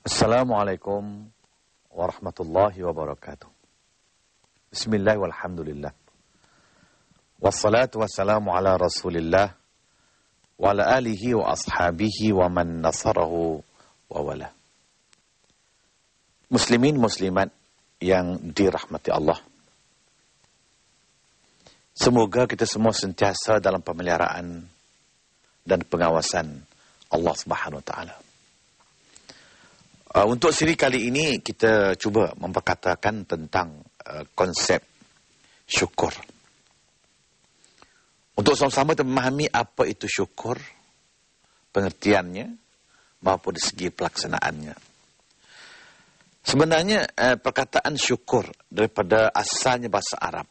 Assalamualaikum warahmatullahi wabarakatuh. Bismillah walhamdulillah. Wassalatu wassalamu ala rasulillah wa ala alihi wa ashabihi wa man nasarahu wa wala. Muslimin muslimat yang dirahmati Allah. Semoga kita semua sentiasa dalam pemeliharaan dan pengawasan Allah Subhanahu wa taala. Untuk siri kali ini kita cuba memperkatakan tentang konsep syukur. Untuk sama-sama kita memahami apa itu syukur, pengertiannya, maupun dari segi pelaksanaannya. Sebenarnya perkataan syukur daripada asalnya bahasa Arab,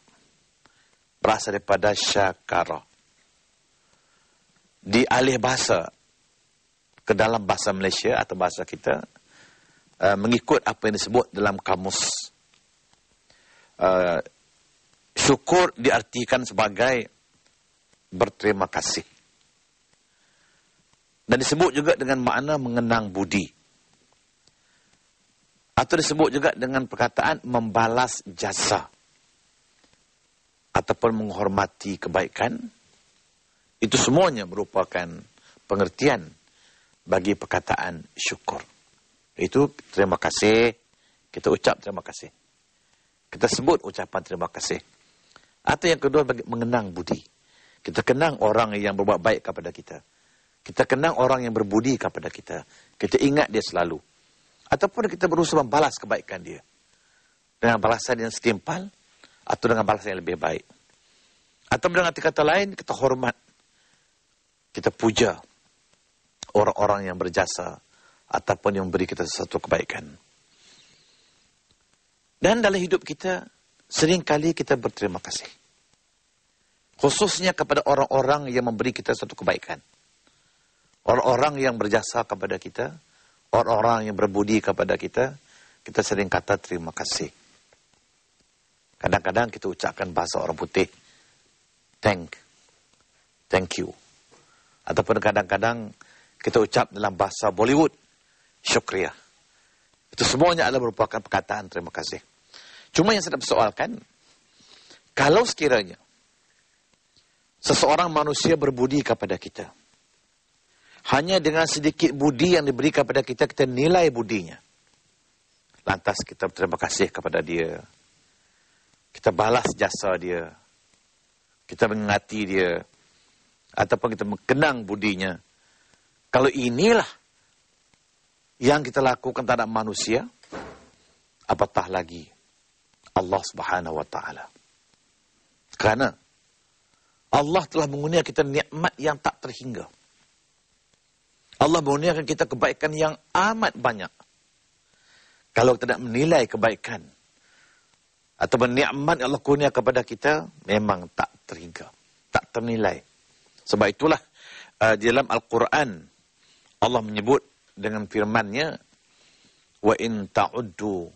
berasal daripada syakara. Dialih bahasa ke dalam bahasa Malaysia atau bahasa kita, mengikut apa yang disebut dalam kamus. Syukur diartikan sebagai berterima kasih. Dan disebut juga dengan makna mengenang budi. Atau disebut juga dengan perkataan membalas jasa. Ataupun menghormati kebaikan. Itu semuanya merupakan pengertian bagi perkataan syukur. Itu terima kasih, kita ucap terima kasih. Kita sebut ucapan terima kasih. Atau yang kedua, mengenang budi. Kita kenang orang yang berbuat baik kepada kita. Kita kenang orang yang berbudi kepada kita. Kita ingat dia selalu. Ataupun kita berusaha membalas kebaikan dia. Dengan balasan yang setimpal, atau dengan balasan yang lebih baik. Atau dengan kata lain, kita hormat. Kita puja orang-orang yang berjasa ataupun yang memberi kita sesuatu kebaikan. Dan dalam hidup kita, seringkali kita berterima kasih. Khususnya kepada orang-orang yang memberi kita sesuatu kebaikan. Orang-orang yang berjasa kepada kita, orang-orang yang berbudi kepada kita, kita sering kata terima kasih. Kadang-kadang kita ucapkan bahasa orang putih, thank you. Ataupun kadang-kadang kita ucap dalam bahasa Bollywood, syukriah. Itu semuanya adalah merupakan perkataan terima kasih. Cuma yang saya persoalkan, kalau sekiranya seseorang manusia berbudi kepada kita, hanya dengan sedikit budi yang diberi kepada kita, kita nilai budinya. Lantas kita berterima kasih kepada dia. Kita balas jasa dia. Kita mengingati dia. Ataupun kita mengenang budinya. Kalau inilah yang kita lakukan terhadap manusia, apatah lagi Allah Subhanahu wa taala. Karena Allah telah mengurniakan kita nikmat yang tak terhingga. Allah mengurniakan kita kebaikan yang amat banyak. Kalau kita nak menilai kebaikan atau nikmat yang Allah kurniakan kepada kita, memang tak terhingga, tak ternilai. Sebab itulah di dalam Al-Quran Allah menyebut dengan firman-Nya, wa in ta'uddu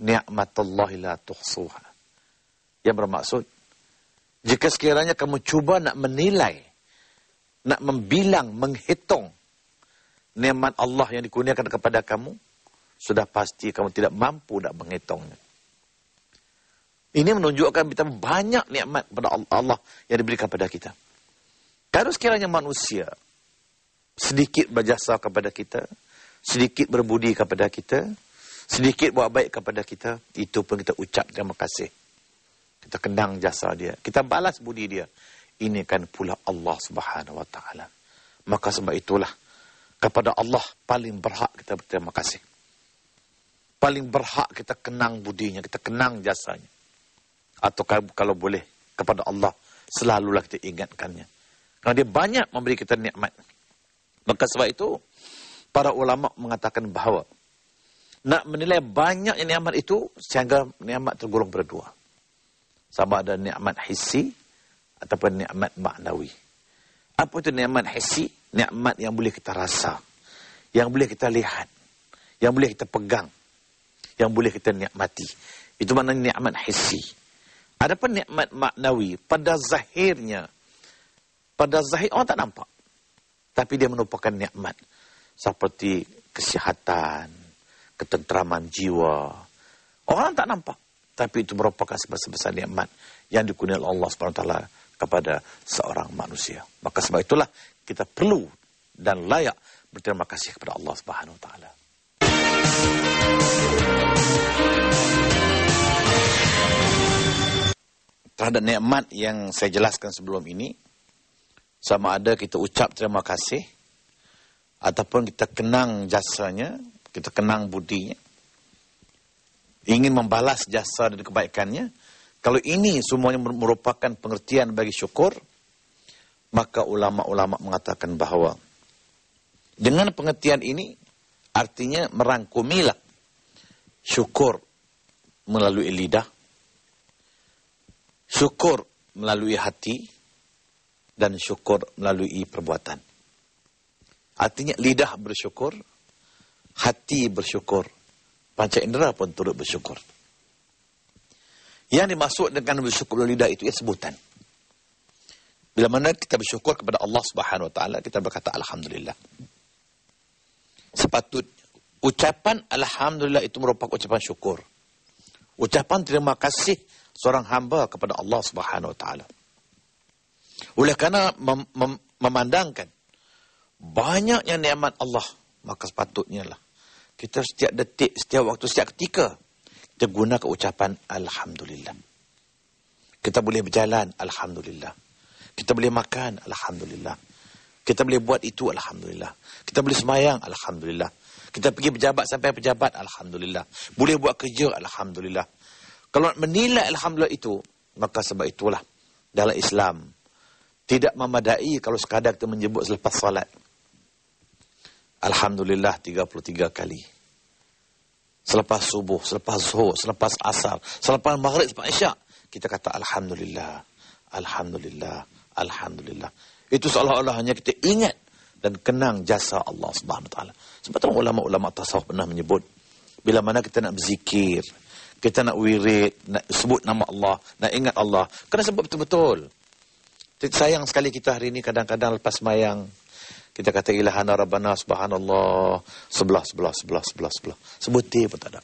ni'matallahi la tuhsuha. Yang bermaksud, jika sekiranya kamu cuba nak menilai, nak membilang, menghitung nikmat Allah yang dikurniakan kepada kamu, sudah pasti kamu tidak mampu nak menghitungnya. Ini menunjukkan betapa banyak nikmat kepada Allah yang diberikan kepada kita. Kalau sekiranya manusia sedikit berjasa kepada kita, sedikit berbudi kepada kita, sedikit buat baik kepada kita, itu pun kita ucap terima kasih. Kita kenang jasa dia, kita balas budi dia. Ini kan pula Allah Subhanahu wa taala. Maka sebab itulah kepada Allah paling berhak kita berterima kasih. Paling berhak kita kenang budinya, kita kenang jasanya. Atau kalau boleh kepada Allah selalulah kita ingatkannya. Karena dia banyak memberi kita nikmat. Maka sebab itu, para ulama mengatakan bahawa nak menilai banyak nikmat itu, sehingga nikmat tergolong berdua. Sama ada nikmat hissi ataupun nikmat maknawi. Apa itu nikmat hissi? Nikmat yang boleh kita rasa, yang boleh kita lihat, yang boleh kita pegang, yang boleh kita nikmati. Itu maknanya nikmat hissi. Adapun nikmat maknawi, pada zahirnya, pada zahir orang tak nampak. Tapi dia merupakan nikmat. Seperti kesihatan, ketenteraman jiwa. Orang tak nampak. Tapi itu merupakan sebesar-besar nikmat yang dikurniakan oleh Allah SWT kepada seorang manusia. Maka sebab itulah kita perlu dan layak berterima kasih kepada Allah SWT. Terhadap nikmat yang saya jelaskan sebelum ini, sama ada kita ucap terima kasih, ataupun kita kenang jasanya, kita kenang budinya, ingin membalas jasa dan kebaikannya. Kalau ini semuanya merupakan pengertian bagi syukur, maka ulama-ulama mengatakan bahawa dengan pengertian ini, artinya merangkumilah syukur melalui lidah, syukur melalui hati, dan syukur melalui perbuatan. Artinya lidah bersyukur, hati bersyukur, panca indera pun turut bersyukur. Yang dimaksud dengan bersyukur melalui lidah itu sebutan. Bila mana kita bersyukur kepada Allah Subhanahu Wa Taala, kita berkata Alhamdulillah. Sepatutnya ucapan Alhamdulillah itu merupakan ucapan syukur. Ucapan terima kasih seorang hamba kepada Allah Subhanahu Wa Taala. Oleh kerana memandangkan banyaknya nikmat Allah, maka sepatutnya lah kita setiap detik, setiap waktu, setiap ketika kita gunakan ucapan Alhamdulillah. Kita boleh berjalan, Alhamdulillah. Kita boleh makan, Alhamdulillah. Kita boleh buat itu, Alhamdulillah. Kita boleh semayang, Alhamdulillah. Kita pergi pejabat sampai pejabat, Alhamdulillah. Boleh buat kerja, Alhamdulillah. Kalau menilai Alhamdulillah itu, maka sebab itulah dalam Islam tidak memadai kalau sekadar kita menyebut selepas salat Alhamdulillah 33 kali. Selepas subuh, selepas zuhur, selepas asar, selepas maghrib, selepas isyak, kita kata Alhamdulillah, Alhamdulillah, Alhamdulillah. Itu seolah-olah hanya kita ingat dan kenang jasa Allah Subhanahu Wa Taala. Sebab tu ulama-ulama tasawuf pernah menyebut, bila mana kita nak berzikir, kita nak wirid, nak sebut nama Allah, nak ingat Allah, kena sebut betul-betul. Sayang sekali kita hari ini kadang-kadang lepas mayang, kita kata ilahana rabbana subhanallah, sebelah. Sebutir pun tak ada.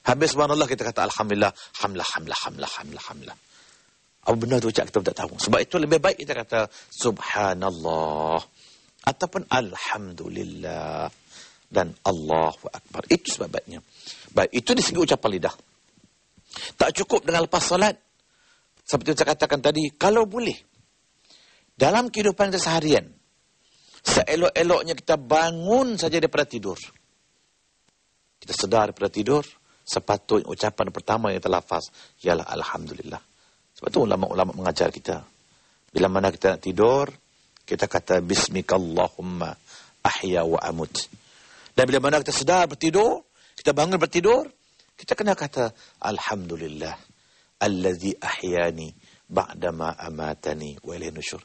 Habis subhanallah kita kata alhamdulillah, hamlah. Apa benar tu ucap kita tak tahu. Sebab itu lebih baik kita kata subhanallah ataupun alhamdulillah dan Allahu akbar. Itu sebabnya. Baik, itu di segi ucapan lidah. Tak cukup dengan lepas salat. Seperti yang saya katakan tadi, kalau boleh dalam kehidupan kita seharian, seelok-eloknya kita bangun saja daripada tidur. Kita sedar daripada tidur, sepatutnya ucapan pertama yang terlafaz ialah Alhamdulillah. Sebab itu ulama-ulama mengajar kita. Bila mana kita nak tidur, kita kata Bismikallahumma ahya wa amut. Dan bila mana kita sedar bertidur, kita bangun bertidur, kita kena kata Alhamdulillah allazi ahyani ba'dama amatani wa ilaihi nusyur.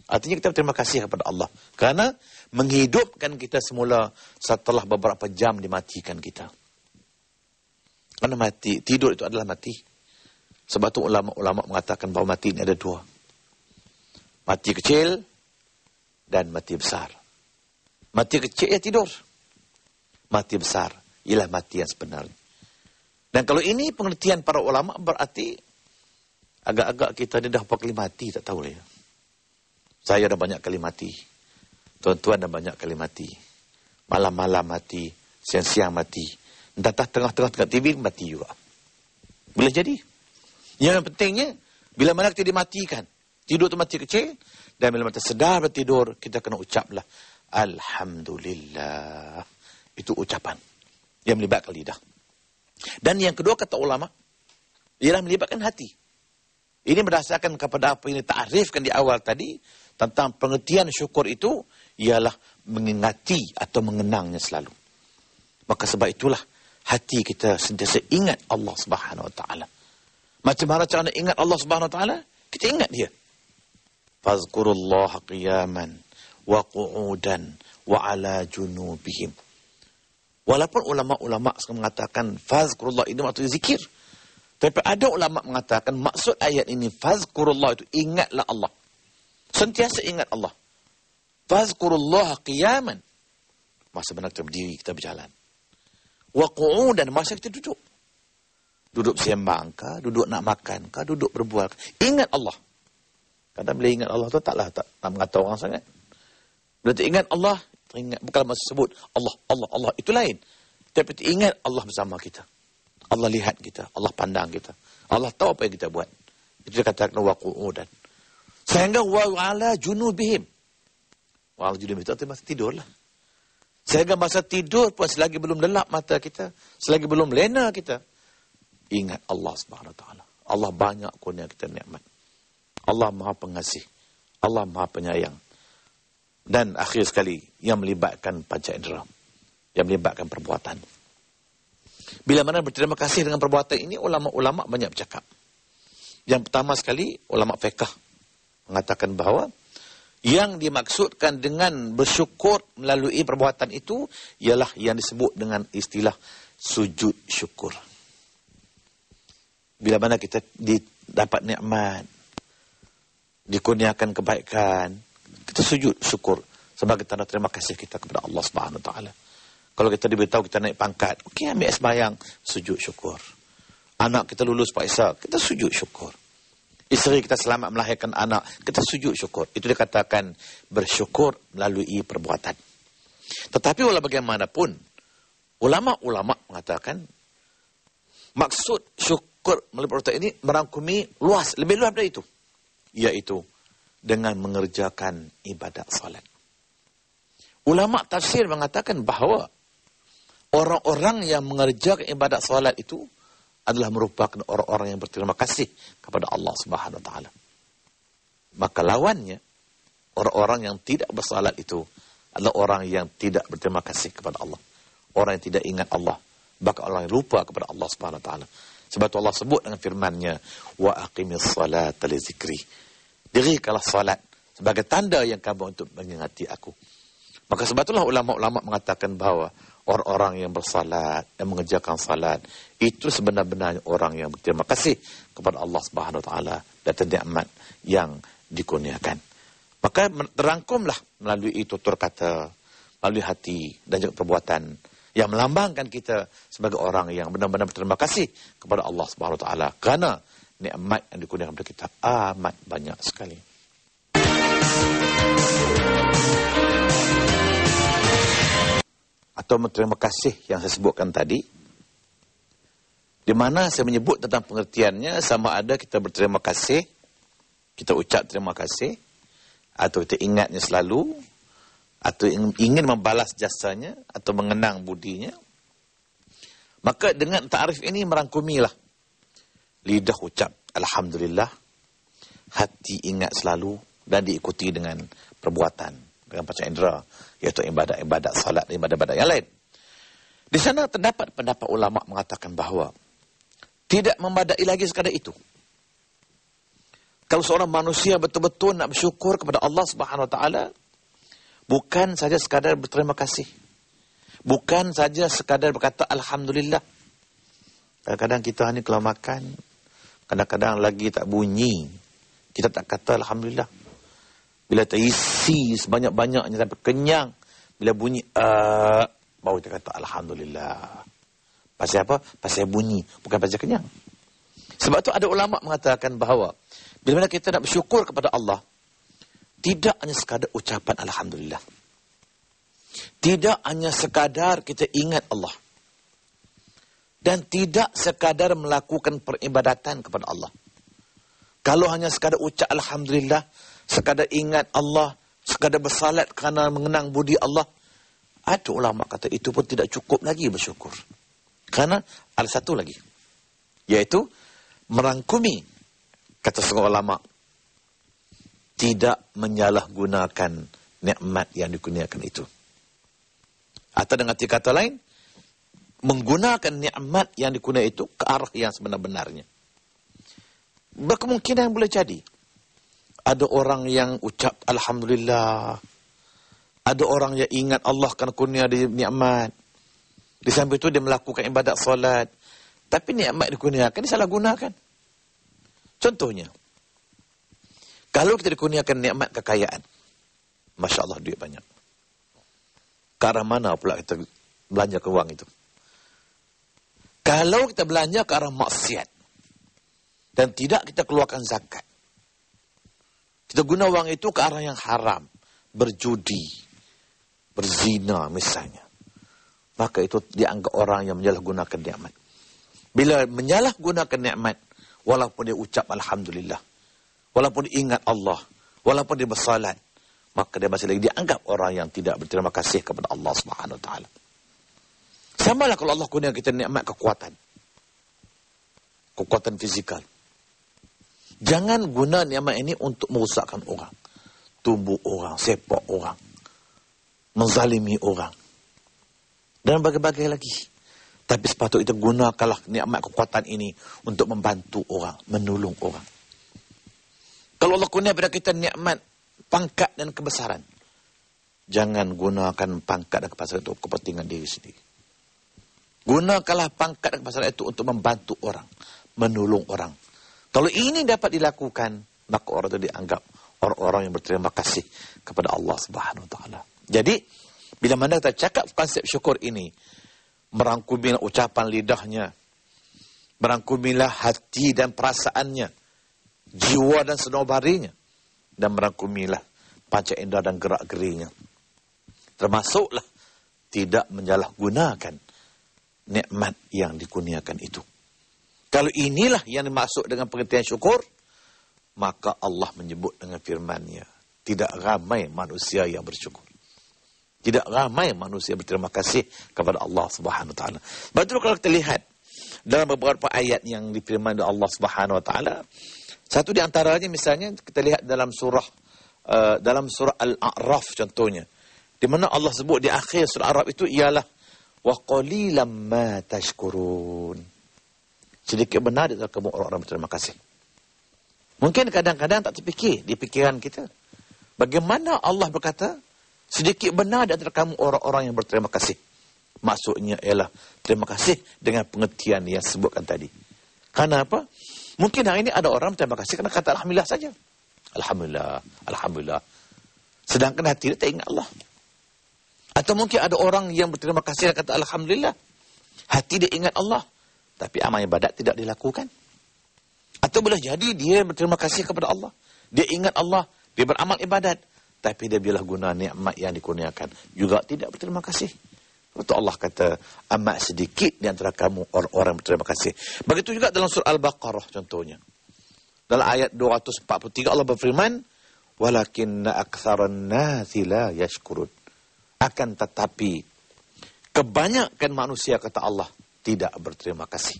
Artinya kita berterima kasih kepada Allah kerana menghidupkan kita semula setelah beberapa jam dimatikan kita. Kerana mati, tidur itu adalah mati. Sebab itu ulama-ulama mengatakan bahawa mati ini ada dua. Mati kecil dan mati besar. Mati kecil ya tidur. Mati besar ialah mati yang sebenarnya. Dan kalau ini pengertian para ulama berarti agak-agak kita dah berapa kali mati tak tahu ya. Saya dah banyak kali mati. Tuan-tuan dah banyak kali mati. Malam-malam mati, siang-siang mati. Entah tengah-tengah TV mati juga. Boleh jadi. Yang pentingnya bila mana kita dimatikan. Tidur tu mati kecil dan bila kita sedar bertidur kita kena ucaplah Alhamdulillah. Itu ucapan yang melibatkan lidah. Dan yang kedua kata ulama, ialah melibatkan hati. Ini berdasarkan kepada apa yang ditakrifkan di awal tadi, tentang pengertian syukur itu, ialah mengingati atau mengenangnya selalu. Maka sebab itulah, hati kita sentiasa ingat Allah Subhanahu Wa Taala. Macam mana cara ingat Allah Subhanahu Wa Taala? Kita ingat dia. Fazkurullaha qiyaman, wa qu'udan, wa ala junubihim. Walaupun ulama-ulama mengatakan fazkurullah ini maksudnya zikir. Tapi ada ulama mengatakan maksud ayat ini fazkurullah itu ingatlah Allah. Sentiasa ingat Allah. Fazkurullah qiyaman. Masa benar kita berdiri, kita berjalan. Wa qu'udan, masa kita duduk. Duduk sembang kah, duduk nak makan kah, duduk berbual kah. Ingat Allah. Kadang bila ingat Allah tu tak mengata orang sangat. Bila ingat Allah, teringat, bukan masa sebut Allah, Allah, Allah, itu lain. Tapi ingat Allah bersama kita. Allah lihat kita, Allah pandang kita. Allah tahu apa yang kita buat. Itu dia katakan wa qu'udan. Sehingga wa ala junubihim. Wa ala junubihim itu masa tidur lah. Sehingga masa tidur pun selagi belum lelap mata kita, selagi belum lena kita, ingat Allah Subhanahu Wa Taala. Allah banyak kurnia kita nikmat. Allah Maha Pengasih. Allah Maha Penyayang. Dan akhir sekali, yang melibatkan panca indera. Yang melibatkan perbuatan. Bila mana berterima kasih dengan perbuatan ini, ulama-ulama banyak bercakap. Yang pertama sekali, ulama fiqh mengatakan bahawa yang dimaksudkan dengan bersyukur melalui perbuatan itu ialah yang disebut dengan istilah sujud syukur. Bila mana kita dapat nikmat, dikurniakan kebaikan, kita sujud syukur sebagai tanda terima kasih kita kepada Allah Subhanahu Wa Taala. Kalau kita diberitahu kita naik pangkat, okey, ambil sembahyang, sujud syukur. Anak kita lulus Pak, kita sujud syukur. Isteri kita selamat melahirkan anak, kita sujud syukur. Itu dikatakan bersyukur melalui perbuatan. Tetapi walau bagaimanapun, ulama-ulama mengatakan maksud syukur melalui perbuatan ini merangkumi luas, lebih luas dari itu. Iaitu dengan mengerjakan ibadat salat. Ulama tafsir mengatakan bahawa orang-orang yang mengerjakan ibadat salat itu adalah merupakan orang-orang yang berterima kasih kepada Allah Subhanahu Wa Taala. Maka lawannya, orang-orang yang tidak bersalat itu adalah orang yang tidak berterima kasih kepada Allah. Orang yang tidak ingat Allah. Bahkan orang yang lupa kepada Allah Subhanahu Wa Taala. Sebab itu Allah sebut dengan firman-Nya, wa aqimis salata li zikri. Dirikanlah salat sebagai tanda yang kamu untuk mengingati aku. Maka sebab itulah ulama-ulama mengatakan bahawa orang-orang yang bersalat, yang mengerjakan salat, itu sebenar-benarnya orang yang berterima kasih kepada Allah Subhanahu Wa Taala dan nikmat yang dikurniakan. Maka terangkumlah melalui tutur kata, melalui hati dan juga perbuatan yang melambangkan kita sebagai orang yang benar-benar berterima kasih kepada Allah Subhanahu Wa Taala kerana nikmat yang dikurniakan kepada kita amat banyak sekali. Atau berterima kasih yang saya sebutkan tadi, di mana saya menyebut tentang pengertiannya, sama ada kita berterima kasih, kita ucap terima kasih, atau kita ingatnya selalu, atau ingin membalas jasanya, atau mengenang budinya. Maka dengan ta'arif ini merangkumilah lidah ucap Alhamdulillah, hati ingat selalu, dan diikuti dengan perbuatan dengan panca indera, iaitu ibadat-ibadat salat, ibadat-ibadat yang lain. Di sana terdapat pendapat ulama mengatakan bahawa tidak memadai lagi sekadar itu. Kalau seorang manusia betul-betul nak bersyukur kepada Allah Subhanahu Wa Taala, bukan saja sekadar berterima kasih, bukan saja sekadar berkata Alhamdulillah. Kadang-kadang kita ni kalau makan, kadang-kadang lagi tak bunyi, kita tak kata Alhamdulillah. Bila terisi sebanyak-banyaknya sampai kenyang, bila bunyi baru kita kata Alhamdulillah. Pasal apa? Pasal bunyi, bukan pasal kenyang. Sebab tu ada ulama mengatakan bahawa bila mana kita nak bersyukur kepada Allah, tidak hanya sekadar ucapan Alhamdulillah. Tidak hanya sekadar kita ingat Allah. Dan tidak sekadar melakukan peribadatan kepada Allah. Kalau hanya sekadar ucap Alhamdulillah, sekadar ingat Allah, sekadar bersalat kerana mengenang budi Allah, ada ulama kata itu pun tidak cukup lagi bersyukur. Kerana ada satu lagi, iaitu merangkumi, kata seorang ulama, tidak menyalahgunakan nikmat yang dikurniakan itu. Atau dengan kata lain, menggunakan nikmat yang dikurniakan itu ke arah yang sebenar-benarnya. Berkemungkinan boleh jadi ada orang yang ucap Alhamdulillah, ada orang yang ingat Allah kerana kurnia dia nikmat. Di samping itu dia melakukan ibadat solat, tapi nikmat dikurniakan, dia salah gunakan. Contohnya, kalau kita dikurniakan nikmat kekayaan, Masya Allah duit banyak, ke arah mana pula kita belanjakan wang itu? Kalau kita belanja ke arah maksiat dan tidak kita keluarkan zakat, kita guna wang itu ke arah yang haram, berjudi, berzina misalnya, maka itu dianggap orang yang menyalahgunakan nikmat. Bila menyalahgunakan nikmat, walaupun dia ucap Alhamdulillah, walaupun dia ingat Allah, walaupun dia bersalat, maka dia masih lagi dianggap orang yang tidak berterima kasih kepada Allah Subhanahu Wa Taala. Sama lah kalau Allah kurnia kita nikmat kekuatan fizikal. Jangan guna nikmat ini untuk merosakkan orang, tubuh orang, sepak orang, menzalimi orang, dan berbagai-bagai lagi. Tapi sepatutnya kita gunakanlah nikmat kekuatan ini untuk membantu orang, menolong orang. Kalau Allah kurnia pada kita nikmat pangkat dan kebesaran, jangan gunakan pangkat dan kebesaran itu kepentingan diri sendiri. Gunakanlah pangkat dan kebesaran itu untuk membantu orang, menolong orang. Kalau ini dapat dilakukan, maka orang itu dianggap orang-orang yang berterima kasih kepada Allah Subhanahu Wa Taala. Jadi, bila mana kita cakap konsep syukur ini, merangkumilah ucapan lidahnya, merangkumilah hati dan perasaannya, jiwa dan senobarinya, dan merangkumilah panca indera dan gerak-gerinya. Termasuklah tidak menyalahgunakan nikmat yang dikurniakan itu. Kalau inilah yang dimaksud dengan pengertian syukur, maka Allah menyebut dengan firman-Nya, tidak ramai manusia yang bersyukur. Tidak ramai manusia berterima kasih kepada Allah Subhanahu Wa Taala. Betul kalau kita lihat dalam beberapa ayat yang difirman oleh Allah Subhanahu Wa Taala, satu di antaranya misalnya kita lihat dalam surah Al-A'raf contohnya, di mana Allah sebut di akhir surah Al-A'raf itu ialah wa qalilam ma tashkurun. Sedikit benar di kamu orang-orang berterima kasih. Mungkin kadang-kadang tak terfikir di pikiran kita, bagaimana Allah berkata sedikit benar di antara kamu orang-orang yang berterima kasih. Maksudnya ialah terima kasih dengan pengertian yang sebutkan tadi. Karena apa? Mungkin hari ini ada orang berterima kasih karena kata Alhamdulillah saja. Alhamdulillah, Alhamdulillah. Sedangkan hati dia tak ingat Allah. Atau mungkin ada orang yang berterima kasih dan kata Alhamdulillah, hati dia ingat Allah, tapi amal ibadat tidak dilakukan. Atau boleh jadi dia berterima kasih kepada Allah, dia ingat Allah, dia beramal ibadat, tapi dia bila guna nikmat yang dikurniakan juga tidak berterima kasih. Betul Allah kata, amat sedikit di antara kamu orang-orang berterima kasih. Begitu juga dalam surah Al-Baqarah contohnya. Dalam ayat 243 Allah berfirman, walakinna aktsaran nasi la yashkurun. Akan tetapi kebanyakan manusia, kata Allah, tidak berterima kasih.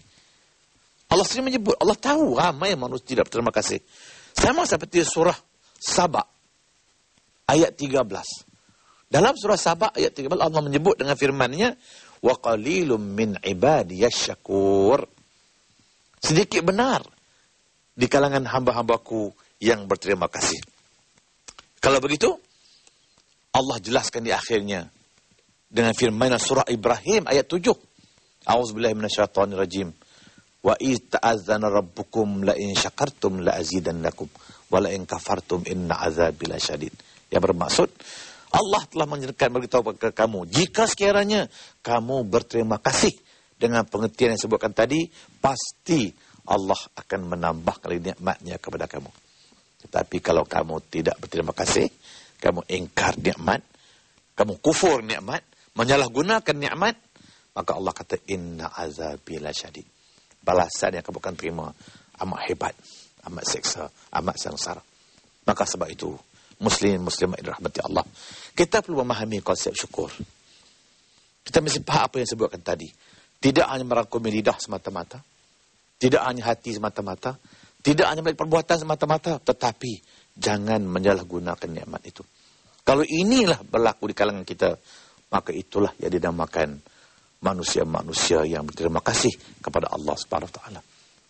Allah sendiri menyebut, Allah tahu ramai manusia tidak berterima kasih. Sama seperti surah Saba ayat 13. Dalam surah Saba ayat 13 Allah menyebut dengan firman-Nya, wa qalilum min ibadiyasy syakur. Sedikit benar di kalangan hamba-hambaku yang berterima kasih. Kalau begitu, Allah jelaskan di akhirnya dengan firman surah Ibrahim ayat 7. A'udzubillahi minasyaitonirrajim. Wa idz ta'azzana rabbukum la in syakartum la azidannakum wa la in kafartum inna azabi lasyadid. Yang bermaksud Allah telah menyatakan beritahu kepada kamu, jika sekiranya kamu berterima kasih dengan pengertian yang disebutkan tadi, pasti Allah akan menambahkan nikmat-Nya kepada kamu. Tetapi kalau kamu tidak berterima kasih, kamu ingkar nikmat, kamu kufur nikmat, menyalahgunakan nikmat, maka Allah kata inna azabi lasyadid. Balasan yang kamu akan terima amat hebat, amat seksa, amat sengsara. Maka sebab itu, muslimat dirahmati Allah, kita perlu memahami konsep syukur. Kita mesti faham apa yang disebutkan tadi. Tidak hanya merangkumi lidah semata-mata, tidak hanya hati semata-mata, tidak hanya melalui perbuatan semata-mata, tetapi jangan menyalahgunakan nikmat itu. Kalau inilah berlaku di kalangan kita, maka itulah yang dinamakan manusia-manusia yang berterima kasih kepada Allah Subhanahu Wa Taala.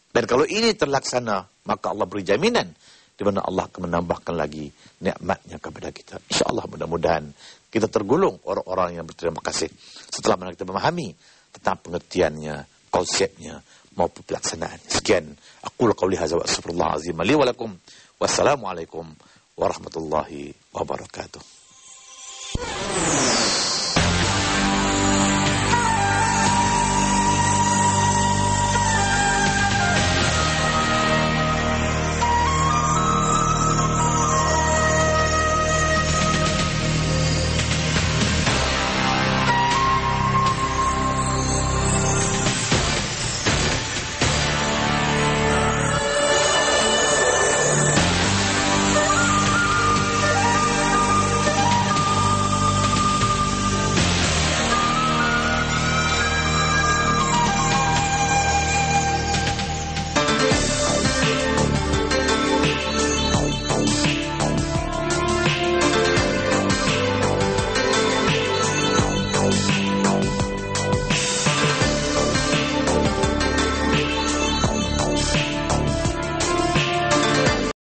Dan kalau ini terlaksana, maka Allah beri jaminan di mana Allah akan menambahkan lagi nikmat-Nya kepada kita. InsyaAllah mudah-mudahan kita tergolong orang-orang yang berterima kasih setelah mana kita memahami tentang pengertiannya, konsepnya, maupun pelaksanaan. Sekian, aqulu qawli hadza wa astaghfirullah azim li wa lakum. Wassalamualaikum warahmatullahi wabarakatuh.